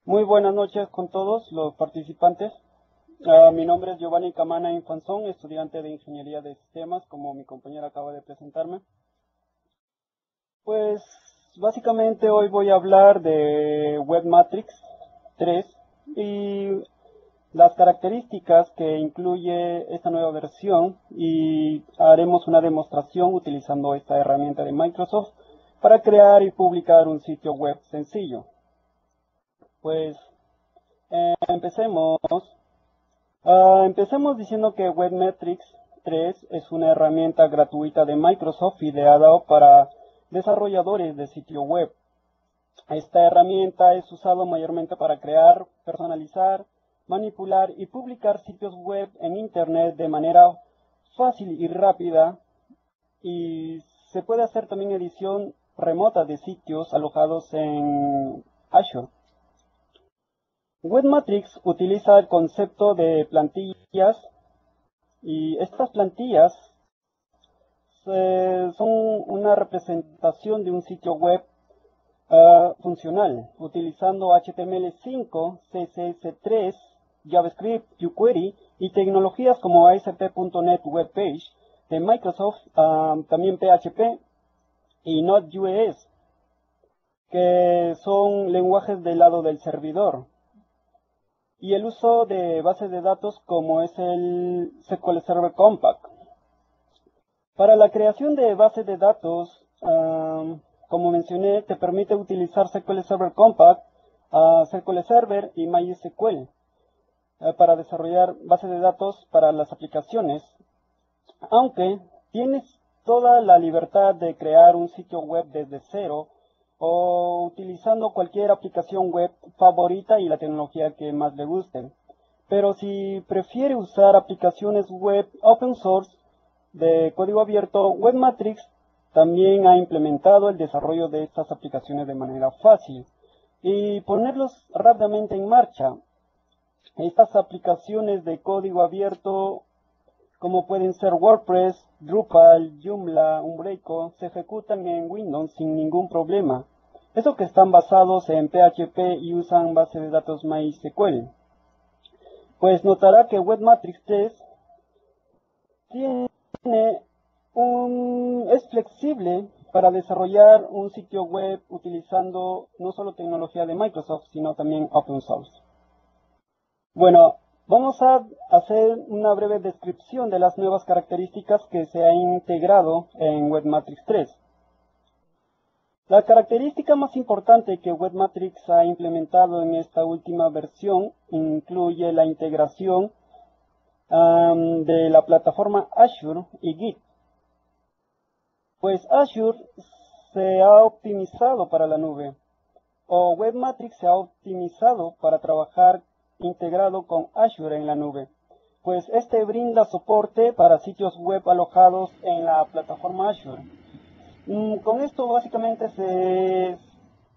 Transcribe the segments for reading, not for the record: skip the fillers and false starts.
Muy buenas noches con todos los participantes. Mi nombre es Giovanni Camana Infanzón, estudiante de Ingeniería de Sistemas, como mi compañera acaba de presentarme. Pues básicamente hoy voy a hablar de WebMatrix 3 y las características que incluye esta nueva versión, y haremos una demostración utilizando esta herramienta de Microsoft para crear y publicar un sitio web sencillo. Pues empecemos. Empecemos diciendo que WebMatrix 3 es una herramienta gratuita de Microsoft ideada para desarrolladores de sitio web. Esta herramienta es usada mayormente para crear, personalizar, manipular y publicar sitios web en Internet de manera fácil y rápida, y se puede hacer también edición remota de sitios alojados en Azure. WebMatrix utiliza el concepto de plantillas, y estas plantillas son una representación de un sitio web funcional, utilizando HTML5, CSS3, JavaScript, jQuery y tecnologías como ASP.NET Web Page de Microsoft, también PHP y Node.js, que son lenguajes del lado del servidor, y el uso de bases de datos como es el SQL Server Compact. Para la creación de bases de datos, como mencioné, te permite utilizar SQL Server Compact, SQL Server y MySQL para desarrollar bases de datos para las aplicaciones, aunque tienes toda la libertad de crear un sitio web desde cero o utilizando cualquier aplicación web favorita y la tecnología que más le guste. Pero si prefiere usar aplicaciones web open source de código abierto, WebMatrix también ha implementado el desarrollo de estas aplicaciones de manera fácil y ponerlos rápidamente en marcha. Estas aplicaciones de código abierto, como pueden ser WordPress, Drupal, Joomla, Umbrico, se ejecutan en Windows sin ningún problema. Eso que están basados en PHP y usan base de datos MySQL. Pues notará que WebMatrix 3 es flexible para desarrollar un sitio web utilizando no solo tecnología de Microsoft, sino también open source. Bueno, vamos a hacer una breve descripción de las nuevas características que se han integrado en WebMatrix 3. La característica más importante que WebMatrix ha implementado en esta última versión incluye la integración de la plataforma Azure y Git. Pues Azure se ha optimizado para la nube, o WebMatrix se ha optimizado para trabajar integrado con Azure en la nube, pues este brinda soporte para sitios web alojados en la plataforma Azure. Con esto básicamente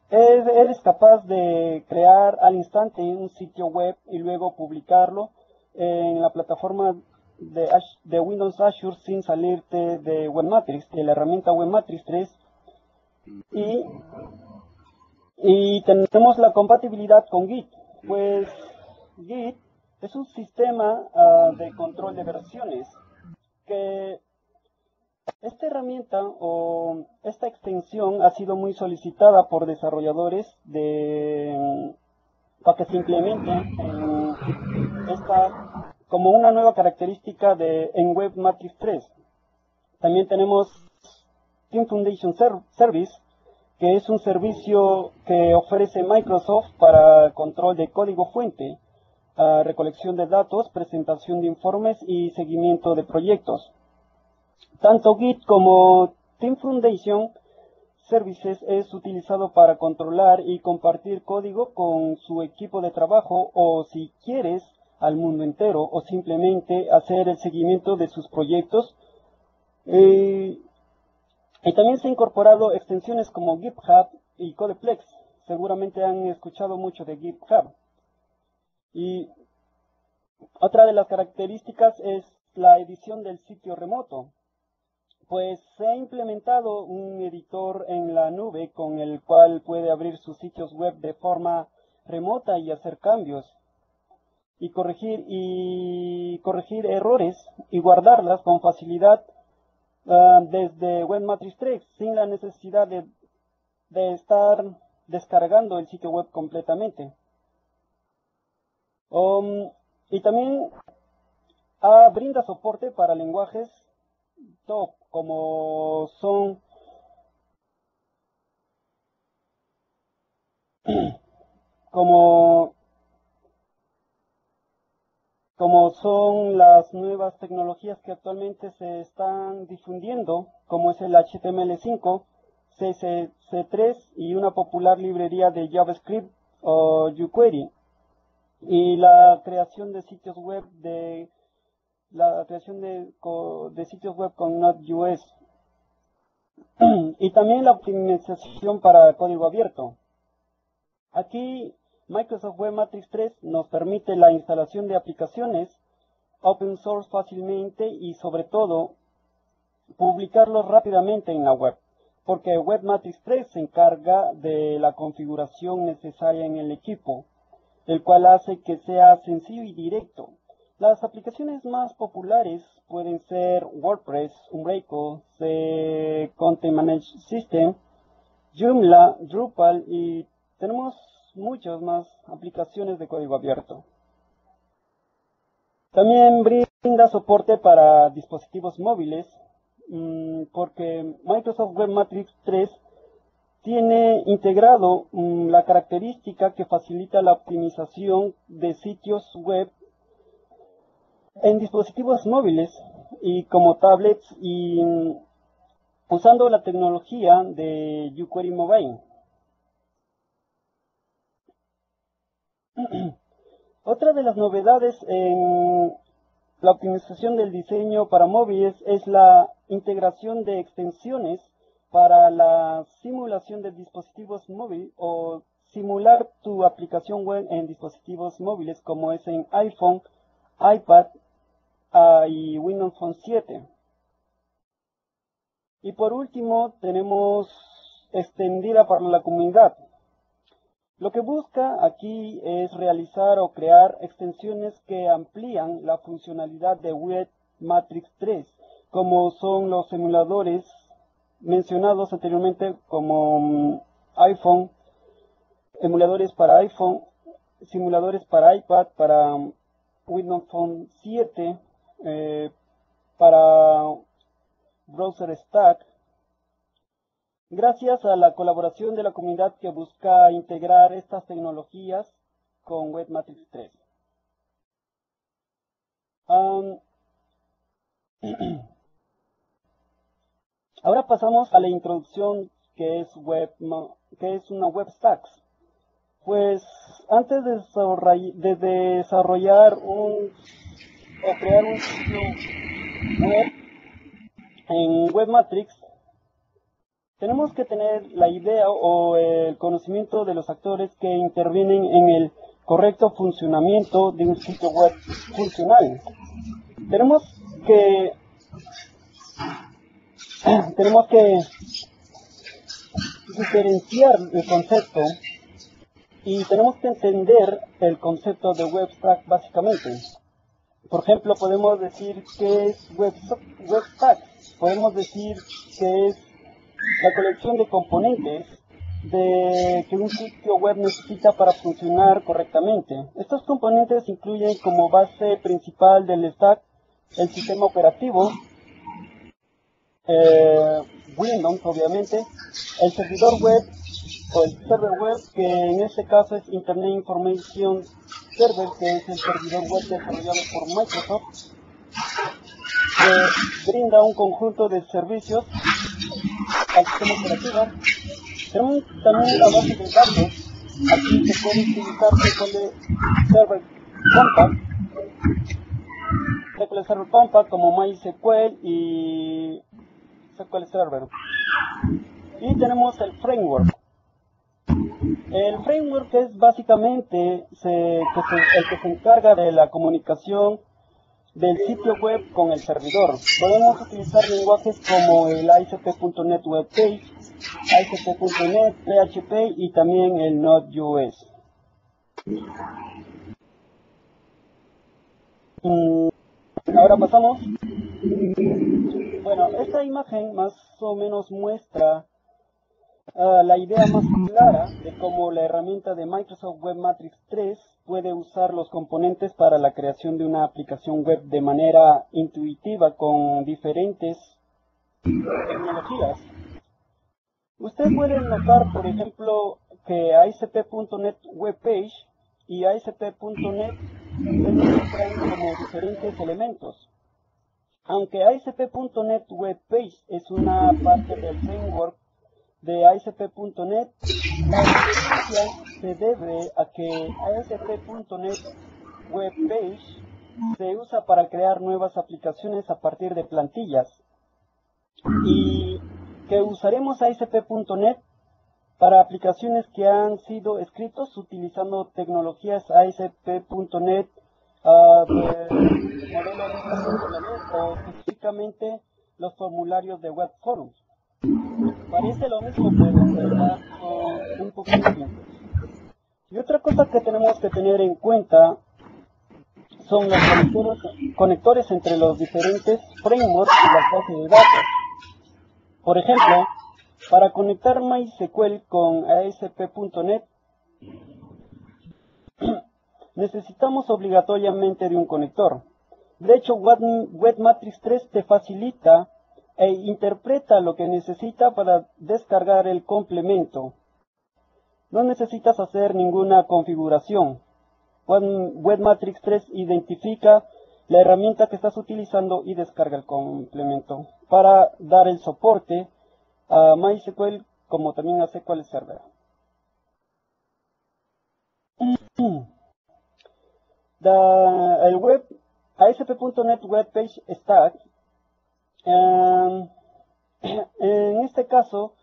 eres capaz de crear al instante un sitio web y luego publicarlo en la plataforma de Windows Azure sin salirte de WebMatrix, de la herramienta WebMatrix 3. Y, y tenemos la compatibilidad con Git, pues Git es un sistema de control de versiones que esta herramienta o esta extensión ha sido muy solicitada por desarrolladores para que se implemente como una nueva característica en WebMatrix 3. También tenemos Team Foundation Service, que es un servicio que ofrece Microsoft para control de código fuente, recolección de datos, presentación de informes y seguimiento de proyectos. Tanto Git como Team Foundation Services es utilizado para controlar y compartir código con su equipo de trabajo, o si quieres al mundo entero, o simplemente hacer el seguimiento de sus proyectos. Y también se han incorporado extensiones como GitHub y Codeplex. Seguramente han escuchado mucho de GitHub. Y otra de las características es la edición del sitio remoto. Pues se ha implementado un editor en la nube con el cual puede abrir sus sitios web de forma remota y hacer cambios y corregir errores y guardarlas con facilidad desde Webmatrix 3 sin la necesidad de estar descargando el sitio web completamente. Y también brinda soporte para lenguajes top como son como son las nuevas tecnologías que actualmente se están difundiendo, como es el HTML5, CSS3 y una popular librería de JavaScript o jQuery, y la creación de sitios web de sitios web con Node.js y también la optimización para código abierto. Aquí Microsoft Webmatrix 3 nos permite la instalación de aplicaciones open source fácilmente y sobre todo publicarlos rápidamente en la web, porque Webmatrix 3 se encarga de la configuración necesaria en el equipo, el cual hace que sea sencillo y directo. Las aplicaciones más populares pueden ser WordPress, Umbrico, Content Management System, Joomla, Drupal y tenemos muchas más aplicaciones de código abierto. También brinda soporte para dispositivos móviles, porque Microsoft Webmatrix 3 tiene integrado la característica que facilita la optimización de sitios web en dispositivos móviles y como tablets y usando la tecnología de jQuery Mobile. Otra de las novedades en la optimización del diseño para móviles es la integración de extensiones para la simulación de dispositivos móviles o simular tu aplicación web en dispositivos móviles como es en iPhone, iPad y Windows Phone 7. Y por último tenemos extendida para la comunidad. Lo que busca aquí es realizar o crear extensiones que amplían la funcionalidad de Webmatrix 3, como son los simuladores mencionados anteriormente como iPhone, emuladores para iPhone, simuladores para iPad, para Windows Phone 7, para Browser Stack. Gracias a la colaboración de la comunidad que busca integrar estas tecnologías con Webmatrix 3. Ahora pasamos a la introducción que es una web stack. Pues antes de desarrollar o crear un sitio web en Webmatrix, tenemos que tener la idea o el conocimiento de los actores que intervienen en el correcto funcionamiento de un sitio web funcional. Tenemos que diferenciar el concepto y tenemos que entender el concepto de web stack básicamente. Por ejemplo, podemos decir que es web stack. Podemos decir que es la colección de componentes que un sitio web necesita para funcionar correctamente. Estos componentes incluyen como base principal del stack el sistema operativo, Windows obviamente, el servidor web o el server web, que en este caso es Internet Information Server, que es el servidor web desarrollado por Microsoft, que brinda un conjunto de servicios al sistema operativo. Tenemos también la base de datos. Aquí se puede utilizar SQL Server Compact como MySQL y SQL Server. Y tenemos el framework. El framework es básicamente el que se encarga de la comunicación del sitio web con el servidor. Podemos utilizar lenguajes como el ASP.NET Web Page, ASP.NET, PHP y también el Node.js. Ahora pasamos. Bueno, esta imagen más o menos muestra la idea más clara de cómo la herramienta de Microsoft Web Matrix 3 puede usar los componentes para la creación de una aplicación web de manera intuitiva con diferentes tecnologías. Usted puede notar, por ejemplo, que ASP.NET Web Page y ASP.NET se muestran como diferentes elementos. Aunque ASP.NET Web Page es una parte del framework de ASP.NET, la diferencia se debe a que ASP.NET Web Page se usa para crear nuevas aplicaciones a partir de plantillas y que usaremos ASP.NET para aplicaciones que han sido escritos utilizando tecnologías ASP.NET de modelo de funcionalidad o específicamente los formularios de web forums. Parece lo mismo, pero en realidad son un poco distintos. Y otra cosa que tenemos que tener en cuenta son los conectores entre los diferentes frameworks y las bases de datos. Por ejemplo, para conectar MySQL con ASP.NET, necesitamos obligatoriamente de un conector. De hecho, Web Matrix 3 te facilita e interpreta lo que necesita para descargar el complemento. No necesitas hacer ninguna configuración. Web Matrix 3 identifica la herramienta que estás utilizando y descarga el complemento para dar el soporte a MySQL como también a SQL Server. El web ASP.NET Web Page Stack, en este caso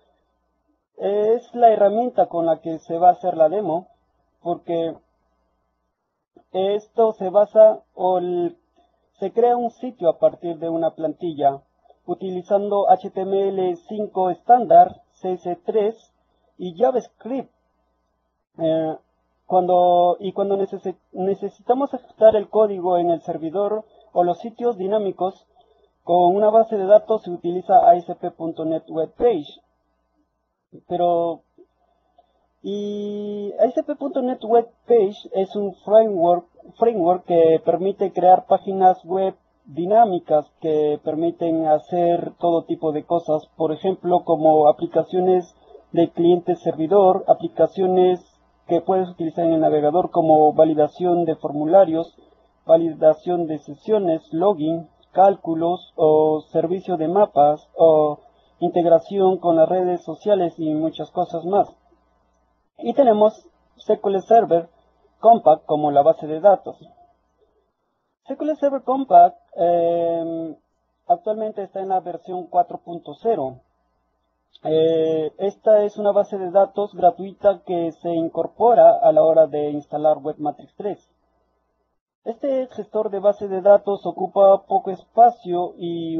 es la herramienta con la que se va a hacer la demo, porque esto se basa se crea un sitio a partir de una plantilla utilizando HTML5 estándar, CSS3 y JavaScript. Cuando necesitamos ejecutar el código en el servidor o los sitios dinámicos con una base de datos se utiliza ASP.NET Web Page. ASP.NET Web Page es un framework que permite crear páginas web dinámicas que permiten hacer todo tipo de cosas, por ejemplo, como aplicaciones de cliente-servidor, aplicaciones que puedes utilizar en el navegador como validación de formularios, validación de sesiones, login, cálculos o servicio de mapas o integración con las redes sociales y muchas cosas más. Y tenemos SQL Server Compact como la base de datos. SQL Server Compact actualmente está en la versión 4.0. Esta es una base de datos gratuita que se incorpora a la hora de instalar Web Matrix 3. Este gestor de base de datos ocupa poco espacio y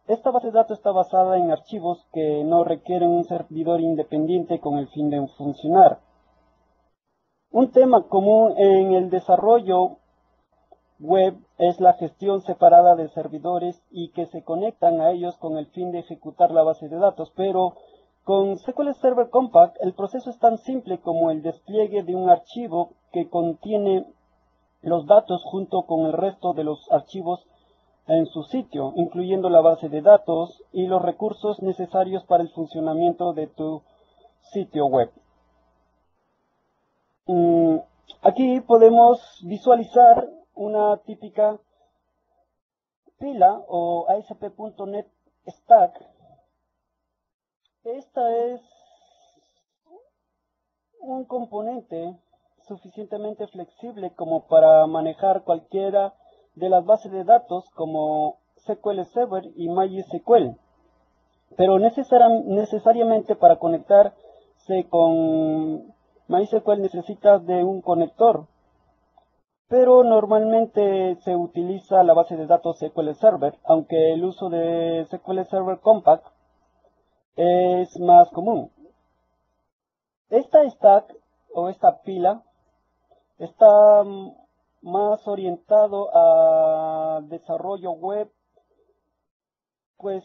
esta base de datos está basada en archivos que no requieren un servidor independiente con el fin de funcionar. Un tema común en el desarrollo web es la gestión separada de servidores y que se conectan a ellos con el fin de ejecutar la base de datos, pero con SQL Server Compact el proceso es tan simple como el despliegue de un archivo que contiene los datos junto con el resto de los archivos en su sitio, incluyendo la base de datos y los recursos necesarios para el funcionamiento de tu sitio web. Aquí podemos visualizar una típica pila o ASP.NET Stack. Esta es un componente suficientemente flexible como para manejar cualquiera de las bases de datos como SQL Server y MySQL, pero necesariamente para conectarse con MySQL necesitas de un conector, pero normalmente se utiliza la base de datos SQL Server, aunque el uso de SQL Server Compact es más común. Esta stack o esta pila está más orientado a desarrollo web, pues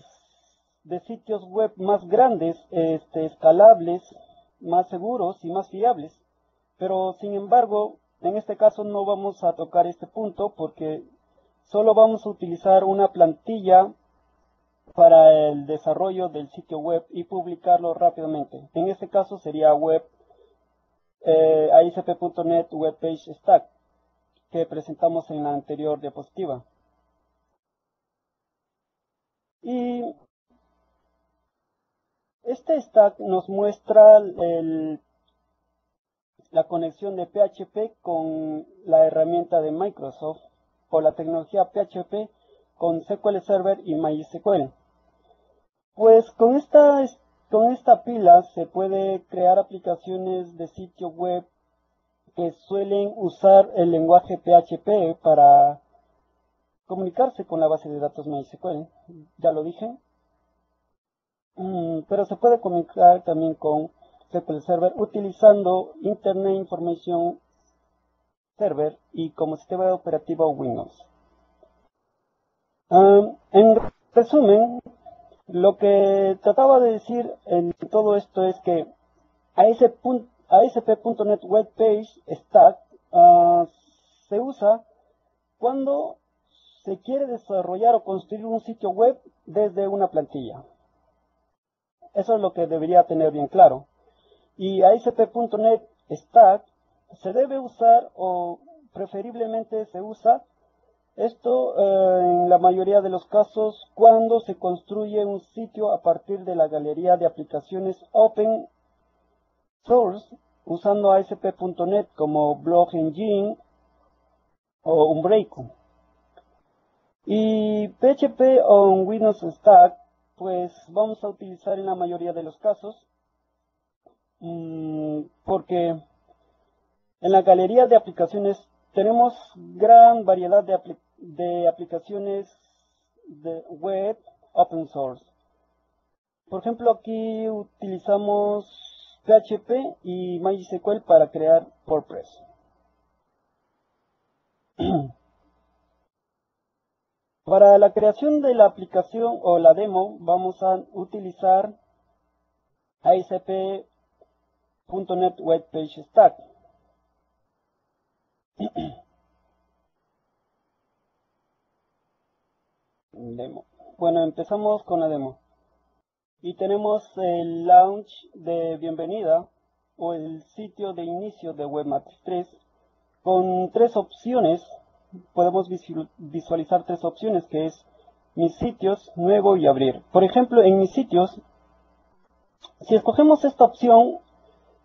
de sitios web más grandes, escalables, más seguros y más fiables. Pero sin embargo, en este caso no vamos a tocar este punto porque solo vamos a utilizar una plantilla para el desarrollo del sitio web y publicarlo rápidamente. En este caso sería web ASP.NET Web Page Stack, que presentamos en la anterior diapositiva. Y este stack nos muestra la conexión de PHP con la herramienta de Microsoft o la tecnología PHP con SQL Server y MySQL. Pues con esta pila se puede crear aplicaciones de sitio web que suelen usar el lenguaje PHP para comunicarse con la base de datos MySQL, ya lo dije. Pero se puede comunicar también con SQL Server utilizando Internet Information Server y como sistema operativo Windows. En resumen, lo que trataba de decir en todo esto es que ASP.NET Web Page Stack se usa cuando se quiere desarrollar o construir un sitio web desde una plantilla. Eso es lo que debería tener bien claro. Y ASP.NET Stack se debe usar o preferiblemente se usa esto en la mayoría de los casos cuando se construye un sitio a partir de la galería de aplicaciones Open Source usando ASP.NET como Blog Engine o Umbraco. Y PHP on Windows Stack pues vamos a utilizar en la mayoría de los casos porque en la galería de aplicaciones tenemos gran variedad de aplicaciones de web open source. Por ejemplo, aquí utilizamos PHP y MySQL para crear WordPress. Para la creación de la aplicación o la demo vamos a utilizar ASP.NET Web Page Stack. Demo. Bueno, empezamos con la demo. Y tenemos el launch de bienvenida o el sitio de inicio de Webmatrix 3 con tres opciones. Podemos visualizar tres opciones que es mis sitios, nuevo y abrir. Por ejemplo, en mis sitios, si escogemos esta opción,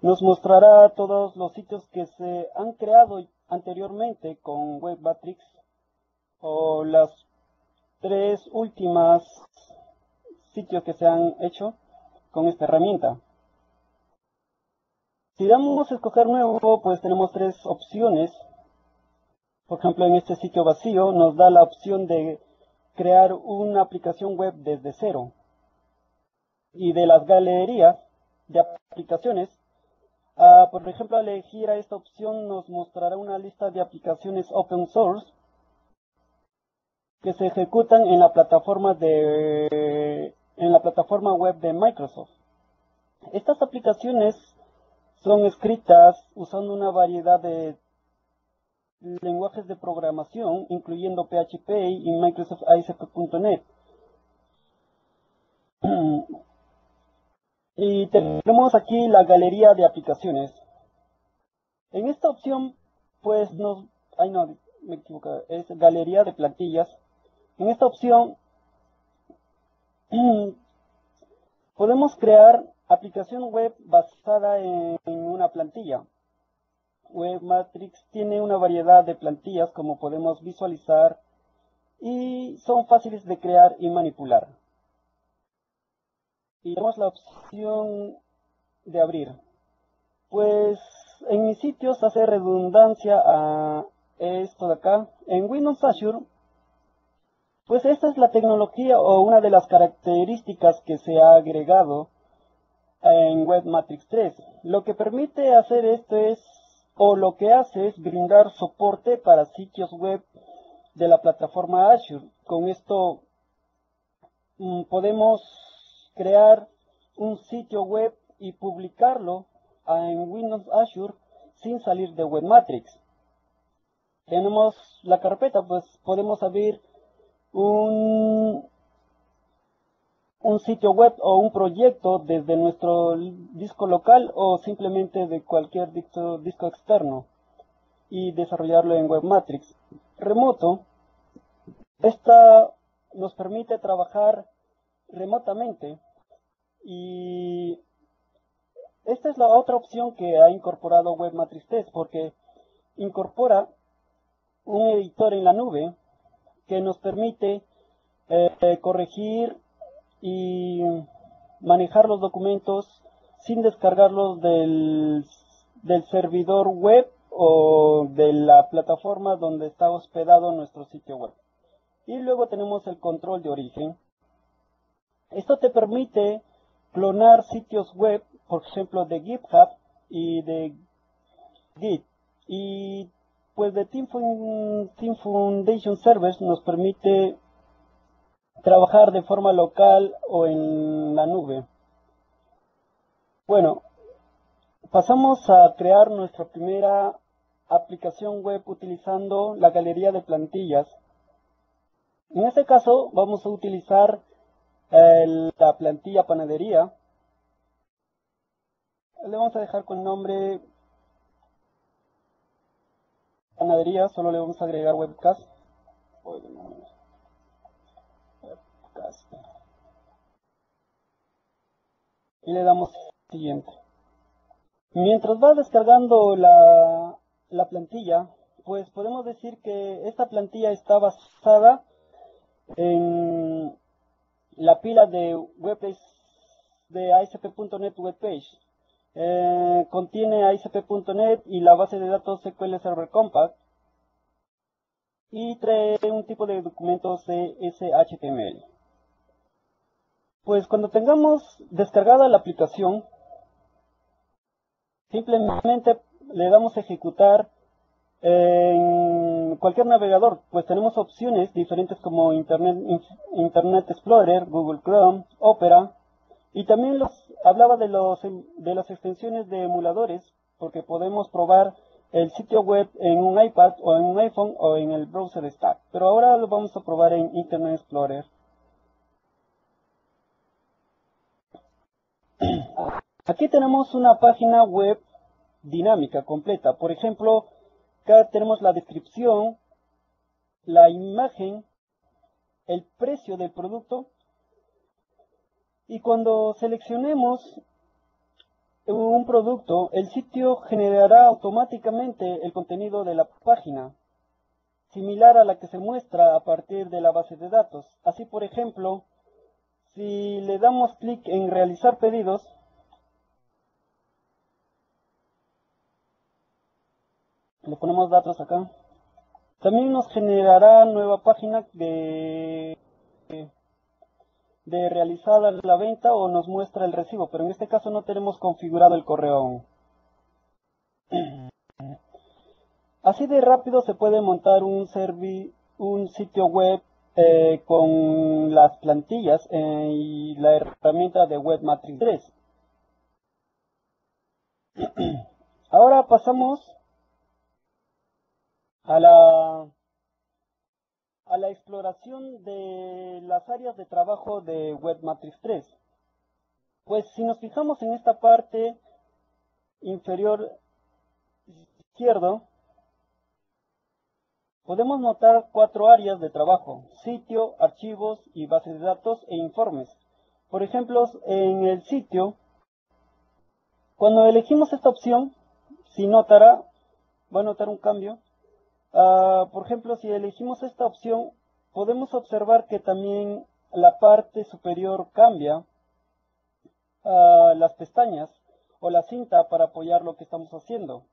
nos mostrará todos los sitios que se han creado anteriormente con Webmatrix o las tres últimas sitios que se han hecho con esta herramienta. Si damos a escoger nuevo, pues tenemos tres opciones. Por ejemplo, en este sitio vacío nos da la opción de crear una aplicación web desde cero. Y de las galerías de aplicaciones, por ejemplo, al elegir a esta opción nos mostrará una lista de aplicaciones open source que se ejecutan en la plataforma web de Microsoft. Estas aplicaciones son escritas usando una variedad de lenguajes de programación, incluyendo PHP y Microsoft ASP.NET. Y tenemos aquí la galería de aplicaciones. En esta opción, pues me equivoco, es galería de plantillas. En esta opción podemos crear aplicación web basada en una plantilla. Webmatrix tiene una variedad de plantillas como podemos visualizar y son fáciles de crear y manipular. Y tenemos la opción de abrir. Pues en mis sitios hace redundancia a esto de acá. En Windows Azure, pues esta es la tecnología o una de las características que se ha agregado en Webmatrix 3. Lo que permite hacer esto es, o lo que hace es brindar soporte para sitios web de la plataforma Azure. Con esto podemos crear un sitio web y publicarlo en Windows Azure sin salir de Webmatrix. Tenemos la carpeta, pues podemos abrir un sitio web o un proyecto desde nuestro disco local o simplemente de cualquier disco externo y desarrollarlo en Webmatrix. Remoto, esta nos permite trabajar remotamente y esta es la otra opción que ha incorporado Webmatrix 3 porque incorpora un editor en la nube que nos permite corregir y manejar los documentos sin descargarlos del servidor web o de la plataforma donde está hospedado nuestro sitio web. Y luego tenemos el control de origen. Esto te permite clonar sitios web, por ejemplo de GitHub y de Git. Y pues de Team Foundation Servers nos permite trabajar de forma local o en la nube. Bueno, pasamos a crear nuestra primera aplicación web utilizando la galería de plantillas. En este caso vamos a utilizar la plantilla panadería. Le vamos a dejar con nombre panadería, solo le vamos a agregar webcast. Y le damos siguiente. Mientras va descargando la plantilla, pues podemos decir que esta plantilla está basada en la pila de webpage de ASP.NET Webpage. Contiene ASP.NET y la base de datos SQL Server Compact y trae un tipo de documentos CSHTML. Pues cuando tengamos descargada la aplicación, simplemente le damos a ejecutar en cualquier navegador, pues tenemos opciones diferentes como Internet Explorer, Google Chrome, Opera, y también hablaba de las extensiones de emuladores, porque podemos probar el sitio web en un iPad o en un iPhone o en el browser Stack, pero ahora lo vamos a probar en Internet Explorer. Aquí tenemos una página web dinámica, completa. Por ejemplo, acá tenemos la descripción, la imagen, el precio del producto. Y cuando seleccionemos un producto, el sitio generará automáticamente el contenido de la página, similar a la que se muestra a partir de la base de datos. Así, por ejemplo, si le damos clic en realizar pedidos, le ponemos datos acá, también nos generará nueva página de realizada la venta o nos muestra el recibo, pero en este caso no tenemos configurado el correo aún. Así de rápido se puede montar un sitio web con las plantillas y la herramienta de Webmatrix 3. Ahora pasamos a la exploración de las áreas de trabajo de Webmatrix 3. Pues si nos fijamos en esta parte inferior izquierdo, podemos notar 4 áreas de trabajo: sitio, archivos y bases de datos e informes. Por ejemplo, en el sitio, cuando elegimos esta opción, va a notar un cambio. Por ejemplo, si elegimos esta opción, podemos observar que también la parte superior cambia, las pestañas o la cinta para apoyar lo que estamos haciendo.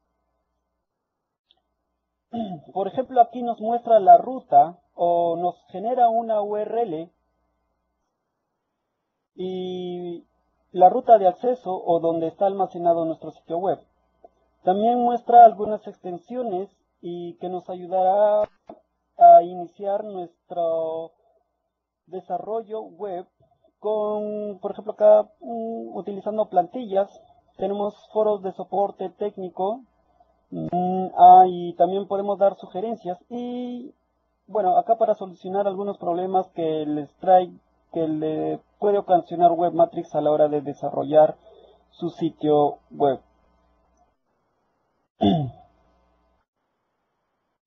Por ejemplo, aquí nos muestra la ruta o nos genera una URL y la ruta de acceso o donde está almacenado nuestro sitio web. También muestra algunas extensiones y que nos ayudará a iniciar nuestro desarrollo web con, por ejemplo, acá utilizando plantillas. Tenemos foros de soporte técnico y también podemos dar sugerencias y bueno, acá para solucionar algunos problemas que que le puede ocasionar Webmatrix a la hora de desarrollar su sitio web.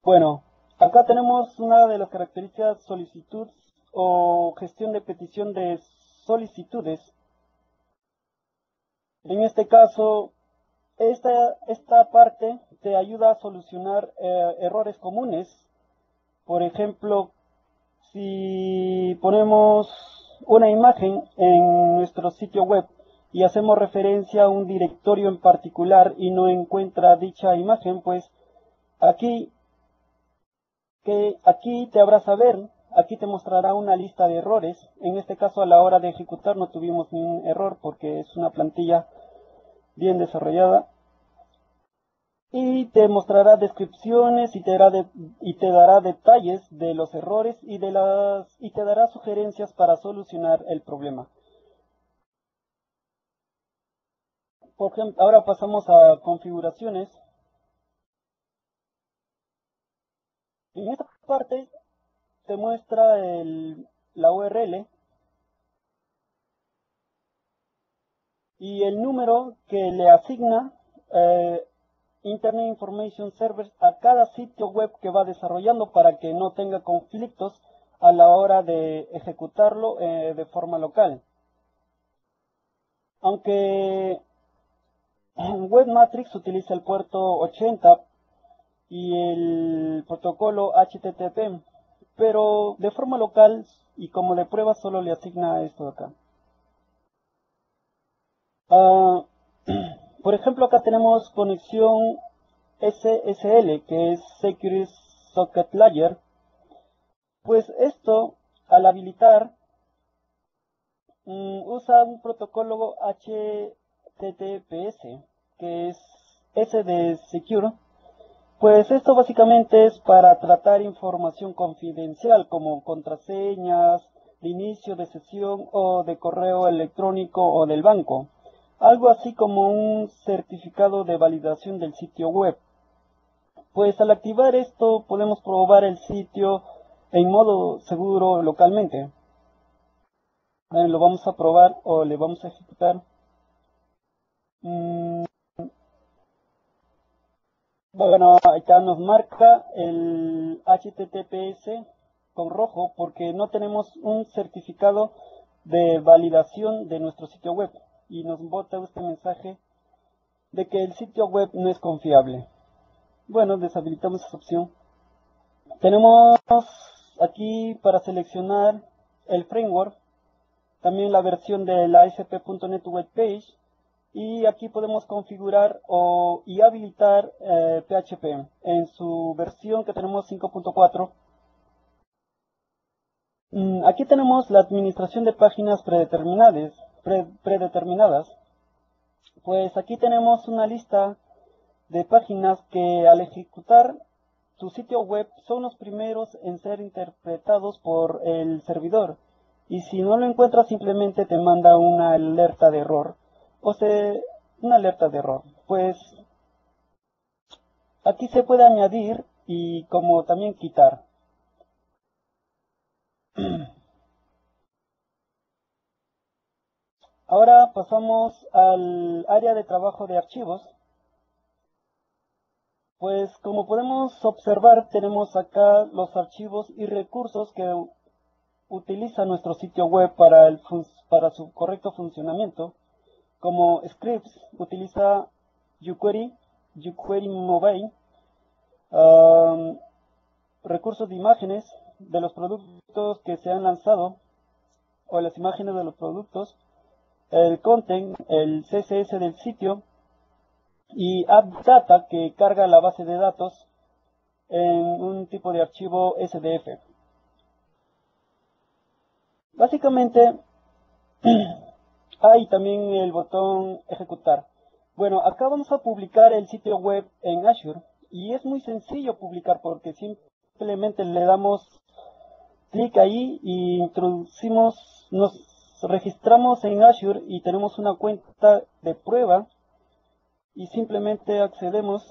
Bueno, acá tenemos una de las características solicitud o gestión de petición de solicitudes. En este caso, esta parte te ayuda a solucionar errores comunes. Por ejemplo, si ponemos una imagen en nuestro sitio web y hacemos referencia a un directorio en particular y no encuentra dicha imagen, pues aquí te habrá saber, aquí te mostrará una lista de errores. En este caso, a la hora de ejecutar no tuvimos ningún error porque es una plantilla bien desarrollada. Y te mostrará descripciones y te dará detalles de los errores y te dará sugerencias para solucionar el problema. Por ejemplo, ahora pasamos a configuraciones. En esta parte te muestra la URL y el número que le asigna Internet Information Server a cada sitio web que va desarrollando para que no tenga conflictos a la hora de ejecutarlo de forma local. Aunque Webmatrix utiliza el puerto 80 y el protocolo HTTP, pero de forma local y como de prueba solo le asigna esto de acá. Por ejemplo, acá tenemos conexión SSL, que es Secure Socket Layer. Pues esto, al habilitar, usa un protocolo HTTPS, que es S de Secure. Pues esto básicamente es para tratar información confidencial como contraseñas, de inicio de sesión o de correo electrónico o del banco. Algo así como un certificado de validación del sitio web. Pues al activar esto podemos probar el sitio en modo seguro localmente. Lo vamos a probar o le vamos a ejecutar. Bueno, acá nos marca el HTTPS con rojo porque no tenemos un certificado de validación de nuestro sitio web y nos bota este mensaje de que el sitio web no es confiable. Bueno, deshabilitamos esa opción. Tenemos aquí para seleccionar el framework, también la versión de la ASP.NET Web Page. Y aquí podemos configurar y habilitar PHP en su versión que tenemos 5.4. Aquí tenemos la administración de páginas predeterminadas. Pues aquí tenemos una lista de páginas que al ejecutar tu sitio web son los primeros en ser interpretados por el servidor. Y si no lo encuentras, simplemente te manda una alerta de error. Una alerta de error. Pues aquí se puede añadir y como también quitar. Ahora pasamos al área de trabajo de archivos. Pues como podemos observar, tenemos acá los archivos y recursos que utiliza nuestro sitio web para su correcto funcionamiento. Como scripts, utiliza jQuery, jQuery Mobile, recursos de imágenes de los productos que se han lanzado o las imágenes de los productos, el content, el CSS del sitio y AppData que carga la base de datos en un tipo de archivo SDF. Básicamente y también el botón ejecutar. Bueno, acá vamos a publicar el sitio web en Azure y es muy sencillo publicar porque simplemente le damos clic ahí y introducimos, nos registramos en Azure y tenemos una cuenta de prueba y simplemente accedemos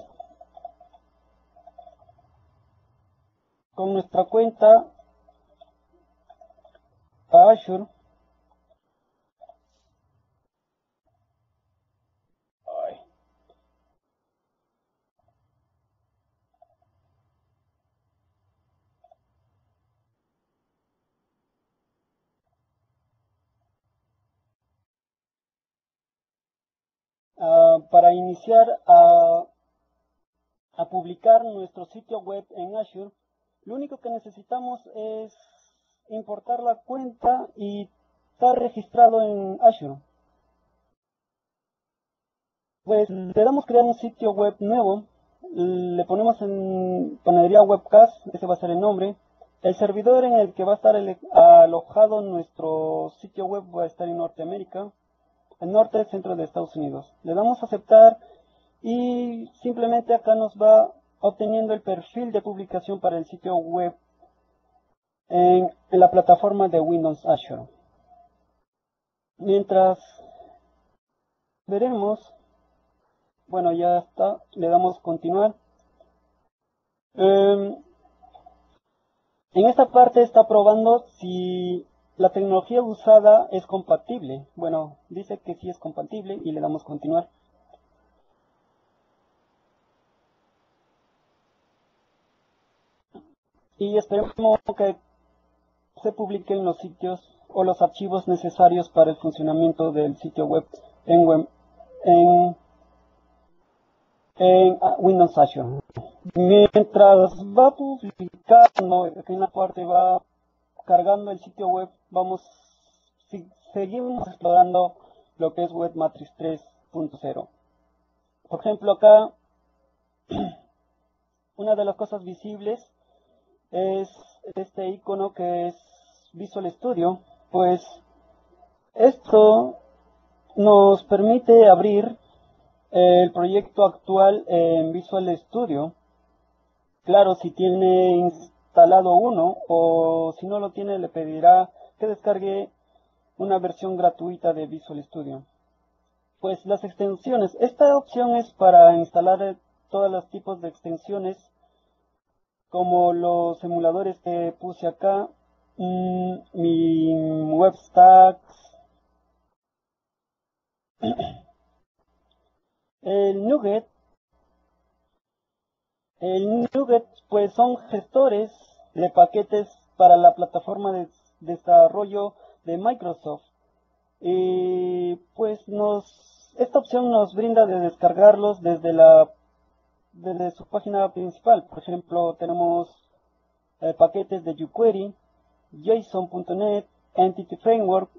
con nuestra cuenta a Azure. Para iniciar a publicar nuestro sitio web en Azure, lo único que necesitamos es importar la cuenta y estar registrado en Azure. Pues le damos crear un sitio web nuevo, le ponemos en panadería webcast, ese va a ser el nombre. El servidor en el que va a estar alojado nuestro sitio web va a estar en Norteamérica, el norte centro de Estados Unidos. Le damos a aceptar y simplemente acá nos va obteniendo el perfil de publicación para el sitio web en la plataforma de Windows Azure. Mientras veremos, bueno, ya está, le damos continuar. En esta parte está probando si la tecnología usada es compatible. Bueno, dice que sí es compatible y le damos continuar. Y esperemos que se publiquen los sitios o los archivos necesarios para el funcionamiento del sitio web en Windows Azure. Mientras va publicando, en la parte va cargando el sitio web, seguimos explorando lo que es WebMatrix 3.0. Por ejemplo, acá una de las cosas visibles es este icono que es Visual Studio. Pues esto nos permite abrir el proyecto actual en Visual Studio. Claro, si tiene instalado uno o si no lo tiene, le pedirá que descargue una versión gratuita de Visual Studio. Pues las extensiones, esta opción es para instalar todos los tipos de extensiones como los emuladores que puse acá, mi WebStacks, el Nugget. El Nugget pues son gestores de paquetes para la plataforma de desarrollo de Microsoft. Y pues esta opción nos brinda de descargarlos desde su página principal. Por ejemplo, tenemos paquetes de jQuery, JSON.NET, Entity Framework,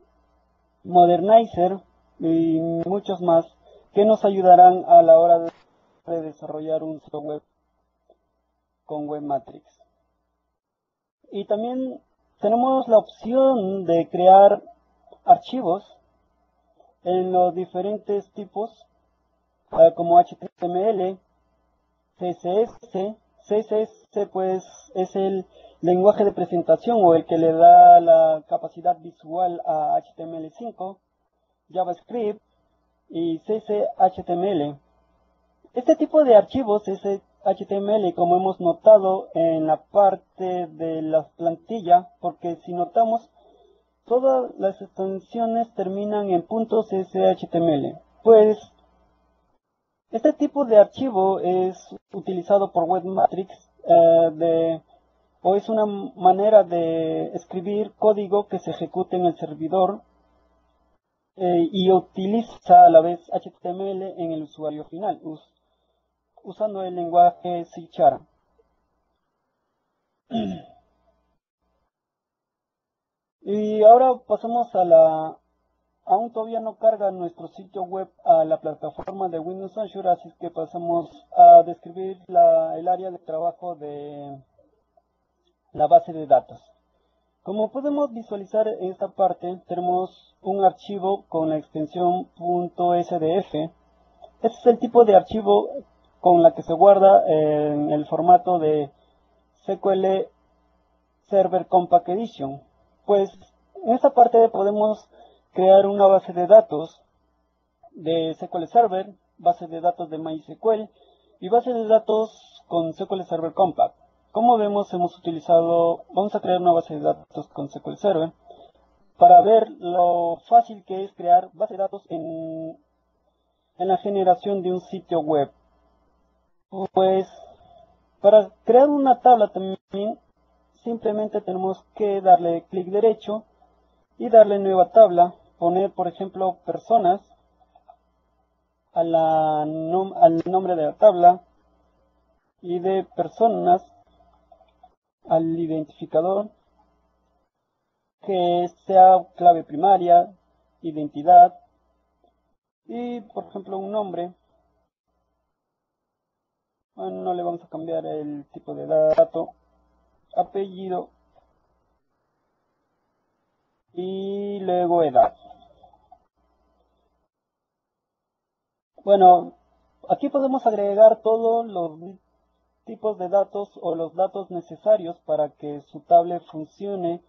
Modernizer y muchos más que nos ayudarán a la hora de desarrollar un sitio web con WebMatrix. Y también tenemos la opción de crear archivos en los diferentes tipos como HTML, CSS. CSS pues es el lenguaje de presentación o el que le da la capacidad visual a HTML5, JavaScript y CSHTML. Este tipo de archivos HTML, como hemos notado en la parte de la plantilla, porque si notamos, todas las extensiones terminan en .cshtml. Pues este tipo de archivo es utilizado por WebMatrix o es una manera de escribir código que se ejecute en el servidor y utiliza a la vez HTML en el usuario final, usando el lenguaje C#. Y ahora pasamos aún todavía no carga nuestro sitio web a la plataforma de Windows Azure, así que pasamos a describir el área de trabajo de la base de datos. Como podemos visualizar en esta parte, tenemos un archivo con la extensión .sdf. Este es el tipo de archivo con la que se guarda en el formato de SQL Server Compact Edition. Pues en esta parte podemos crear una base de datos de SQL Server, base de datos de MySQL y base de datos con SQL Server Compact. Como vemos, vamos a crear una base de datos con SQL Server para ver lo fácil que es crear base de datos en la generación de un sitio web. Pues para crear una tabla también simplemente tenemos que darle clic derecho y darle nueva tabla, poner por ejemplo personas al nombre de la tabla y de personas al identificador, que sea clave primaria, identidad y por ejemplo un nombre. Bueno, no le vamos a cambiar el tipo de dato, apellido y luego edad. Bueno, aquí podemos agregar todos los tipos de datos o los datos necesarios para que su tablet funcione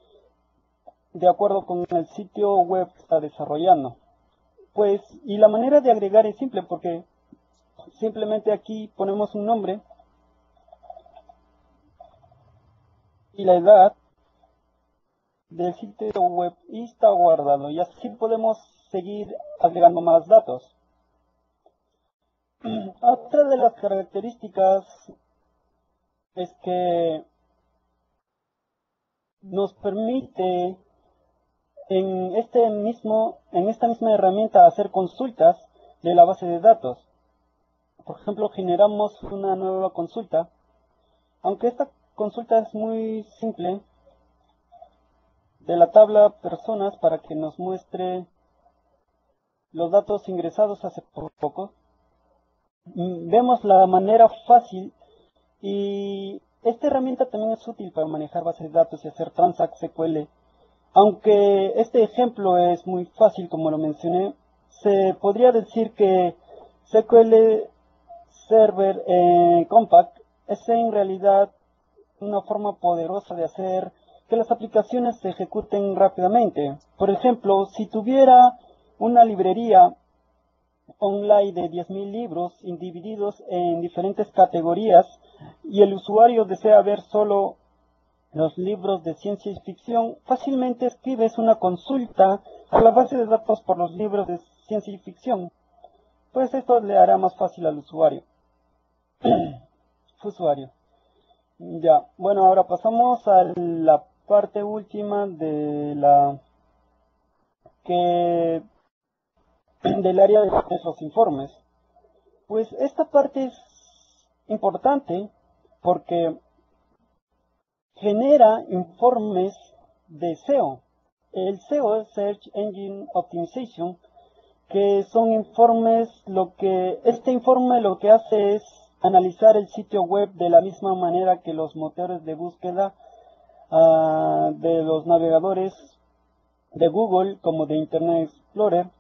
de acuerdo con el sitio web que está desarrollando. Pues, y la manera de agregar es simple porque simplemente aquí ponemos un nombre y la edad del sitio web y está guardado, y así podemos seguir agregando más datos. Otra de las características es que nos permite en esta misma herramienta hacer consultas de la base de datos. Por ejemplo, generamos una nueva consulta. Aunque esta consulta es muy simple, de la tabla personas para que nos muestre los datos ingresados hace poco. Vemos la manera fácil, y esta herramienta también es útil para manejar bases de datos y hacer Transact SQL. Aunque este ejemplo es muy fácil, como lo mencioné, se podría decir que SQL Server Compact es en realidad una forma poderosa de hacer que las aplicaciones se ejecuten rápidamente. Por ejemplo, si tuviera una librería online de 10.000 libros divididos en diferentes categorías y el usuario desea ver solo los libros de ciencia y ficción, fácilmente escribes una consulta a la base de datos por los libros de ciencia y ficción. Pues esto le hará más fácil al usuario. Ya, bueno, ahora pasamos a la parte última que del área de los informes. Pues esta parte es importante porque genera informes de SEO. El SEO es Search Engine Optimization, que son informes, este informe lo que hace es analizar el sitio web de la misma manera que los motores de búsqueda de los navegadores de Google como de Internet Explorer.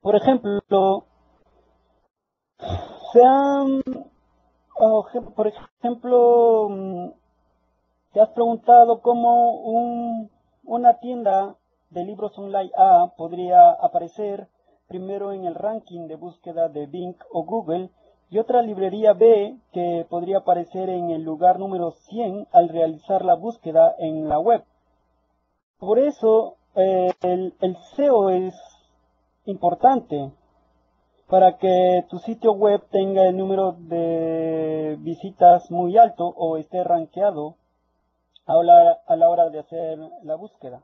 Por ejemplo, por ejemplo, ¿te has preguntado cómo una tienda de libros online A podría aparecer primero en el ranking de búsqueda de Bing o Google, y otra librería B que podría aparecer en el lugar número 100 al realizar la búsqueda en la web? Por eso el SEO es importante para que tu sitio web tenga el número de visitas muy alto o esté rankeado a la hora de hacer la búsqueda.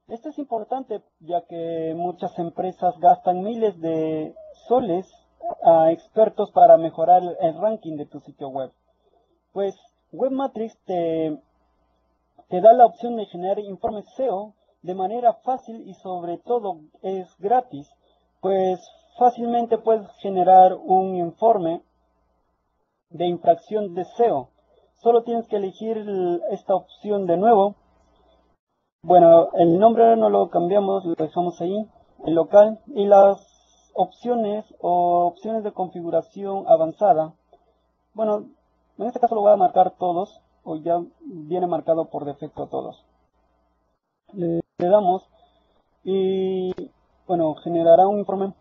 Esto es importante ya que muchas empresas gastan miles de soles a expertos para mejorar el ranking de tu sitio web. Pues Webmatrix te da la opción de generar informes SEO de manera fácil y sobre todo es gratis, pues fácilmente puedes generar un informe de infracción de SEO. Solo tienes que elegir esta opción de nuevo Bueno, el nombre no lo cambiamos, lo dejamos ahí, el local, y las opciones o opciones de configuración avanzada. Bueno, en este caso lo voy a marcar todos, o ya viene marcado por defecto todos. Le damos y bueno, generará un informe.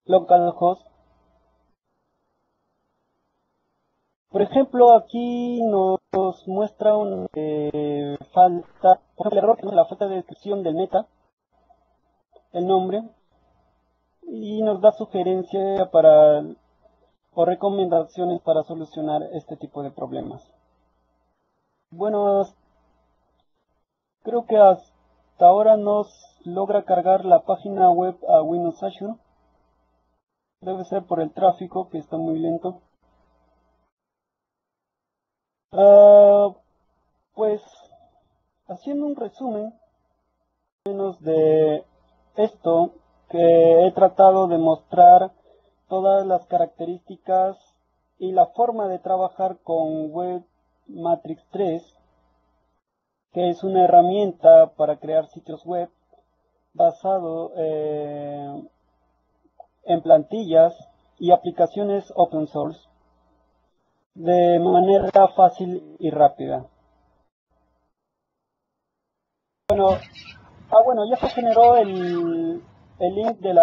Localhost. Por ejemplo, aquí nos muestra una falta, por ejemplo, el error que es la falta de descripción del meta, el nombre, y nos da sugerencia para o recomendaciones para solucionar este tipo de problemas. Bueno, creo que hasta ahora nos logra cargar la página web a Windows Azure. Debe ser por el tráfico que está muy lento. Pues haciendo un resumen menos de esto, que he tratado de mostrar todas las características y la forma de trabajar con Web Matrix 3, que es una herramienta para crear sitios web basado en plantillas y aplicaciones open source de manera fácil y rápida. Bueno, ya se generó el link del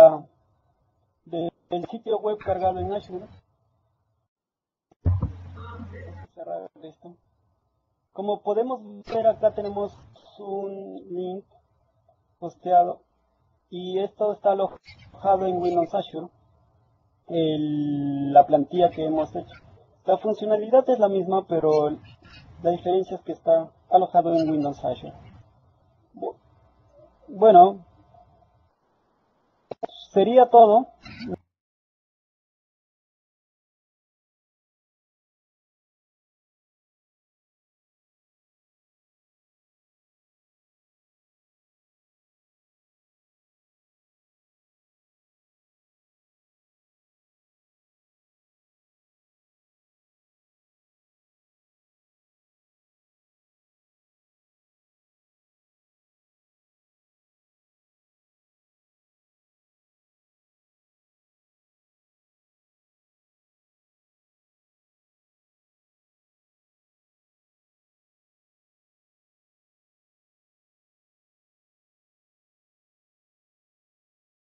sitio web cargado en Azure. Cerrar esto. Como podemos ver, acá tenemos un link posteado y esto está alojado en Windows Azure, la plantilla que hemos hecho. La funcionalidad es la misma, pero la diferencia es que está alojado en Windows Azure. Bueno, sería todo.